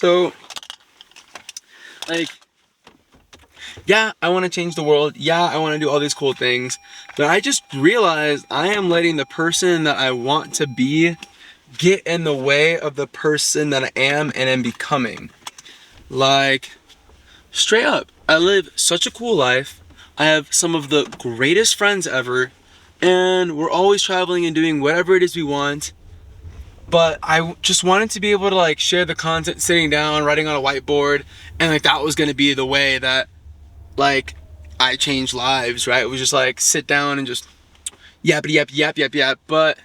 So, like, yeah, I want to change the world. Yeah, I want to do all these cool things. But I just realized I am letting the person that I want to be get in the way of the person that I am and am becoming. Like, straight up, I live such a cool life. I have some of the greatest friends ever. And we're always traveling and doing whatever it is we want. But I just wanted to be able to like share the content sitting down, writing on a whiteboard. And like that was going to be the way that like I changed lives, right? It was just like sit down and just yappity yap yap yap yap. But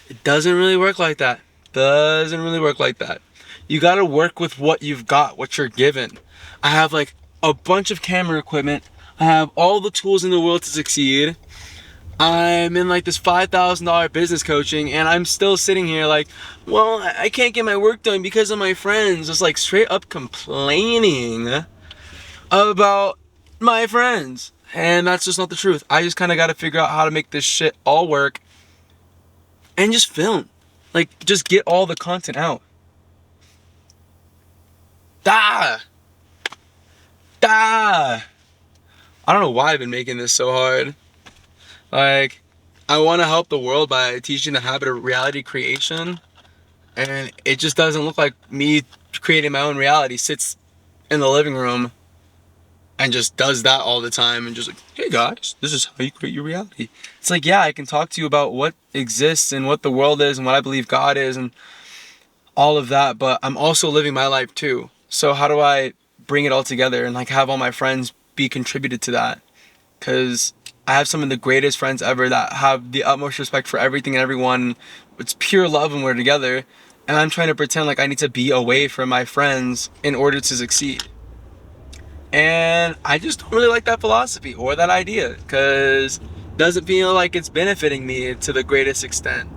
it doesn't really work like that. Doesn't really work like that. You gotta work with what you've got, what you're given. I have like a bunch of camera equipment. I have all the tools in the world to succeed. I'm in like this $5,000 business coaching and I'm still sitting here like, well, I can't get my work done because of my friends. Just like straight up complaining about my friends. And that's just not the truth. I just kind of got to figure out how to make this shit all work and just film. Like, just get all the content out. Da! Da! I don't know why I've been making this so hard. Like, I want to help the world by teaching the habit of reality creation. And it just doesn't look like me creating my own reality. Sits in the living room and just does that all the time and just like, hey guys, this is how you create your reality. It's like, yeah, I can talk to you about what exists and what the world is and what I believe God is and all of that, but I'm also living my life too. So how do I bring it all together and like have all my friends be contributed to that? Because I have some of the greatest friends ever that have the utmost respect for everything and everyone. It's pure love and we're together. And I'm trying to pretend like I need to be away from my friends in order to succeed. And I just don't really like that philosophy or that idea because it doesn't feel like it's benefiting me to the greatest extent.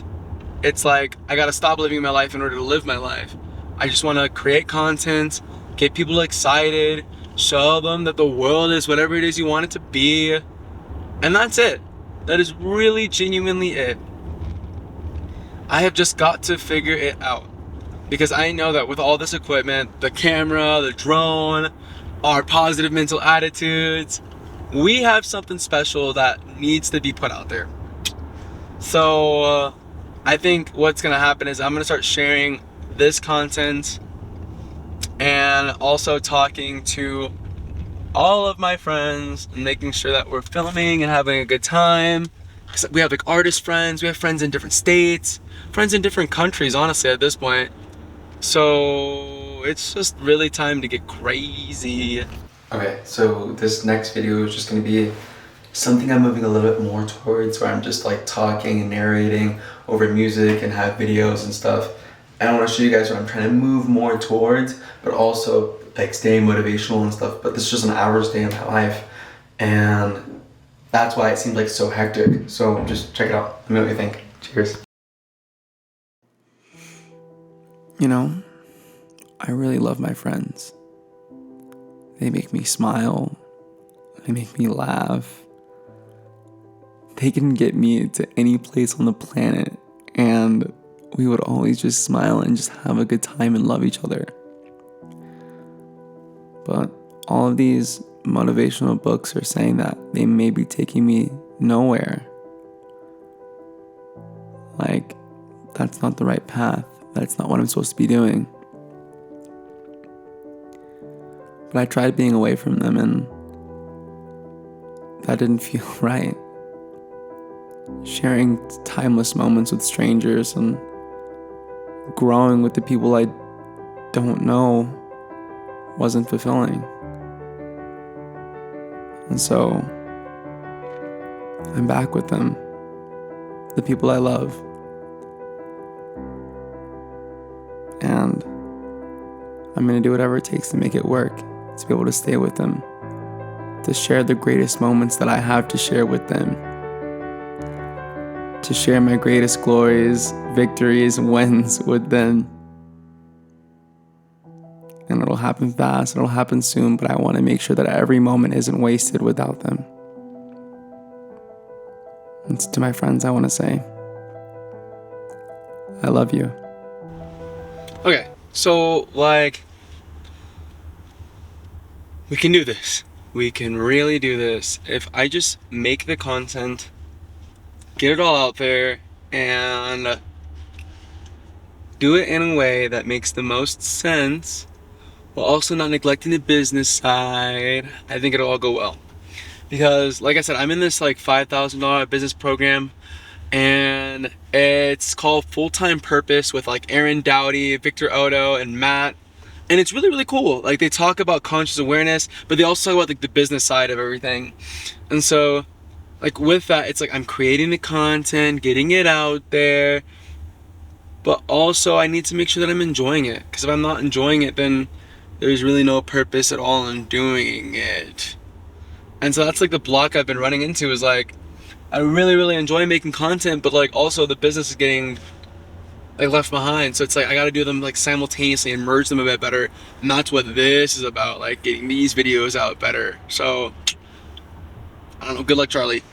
It's like I gotta stop living my life in order to live my life. I just want to create content, get people excited, show them that the world is whatever it is you want it to be. And that's it. That is really genuinely it. I have just got to figure it out. Because I know that with all this equipment, the camera, the drone, our positive mental attitudes, we have something special that needs to be put out there. So I think what's going to happen is I'm going to start sharing this content and also talking to all of my friends and making sure that we're filming and having a good time. Because we have like artist friends, we have friends in different states, friends in different countries, honestly, at this point. So it's just really time to get crazy. Okay, so this next video is just going to be something I'm moving a little bit more towards, where I'm just like talking and narrating over music and have videos and stuff. And I want to show you guys what I'm trying to move more towards, but also like staying motivational and stuff. But this is just an average day in my life, and that's why it seems like so hectic. So just check it out. Let me know what you think. Cheers. You know, I really love my friends. They make me smile. They make me laugh. They can get me to any place on the planet, and we would always just smile and just have a good time and love each other. But all of these motivational books are saying that they may be taking me nowhere. Like, that's not the right path. That's not what I'm supposed to be doing. But I tried being away from them, and that didn't feel right. Sharing timeless moments with strangers and growing with the people I don't know wasn't fulfilling. And so I'm back with them, the people I love. And I'm going to do whatever it takes to make it work, to be able to stay with them, to share the greatest moments that I have to share with them, to share my greatest glories, victories, wins with them. And it'll happen fast, it'll happen soon, but I want to make sure that every moment isn't wasted without them. And to my friends, I want to say, I love you. Okay, So, like, we can do this. We can really do this. If I just make the content, get it all out there, and do it in a way that makes the most sense, while also not neglecting the business side, I think it'll all go well. Because, like I said, I'm in this like $5,000 business program, and it's called Full-Time Purpose with like Aaron Dowdy, Victor Odo, and Matt. And it's really, really cool. Like, they talk about conscious awareness, but they also talk about like the business side of everything. And so, like, with that, it's like I'm creating the content, getting it out there, but also I need to make sure that I'm enjoying it. Because if I'm not enjoying it, then there's really no purpose at all in doing it. And so that's like the block I've been running into, is like, I really, really enjoy making content, but like also the business is getting like left behind. So it's like I gotta do them like simultaneously and merge them a bit better. And that's what this is about, like getting these videos out better. So I don't know, good luck, Charlie.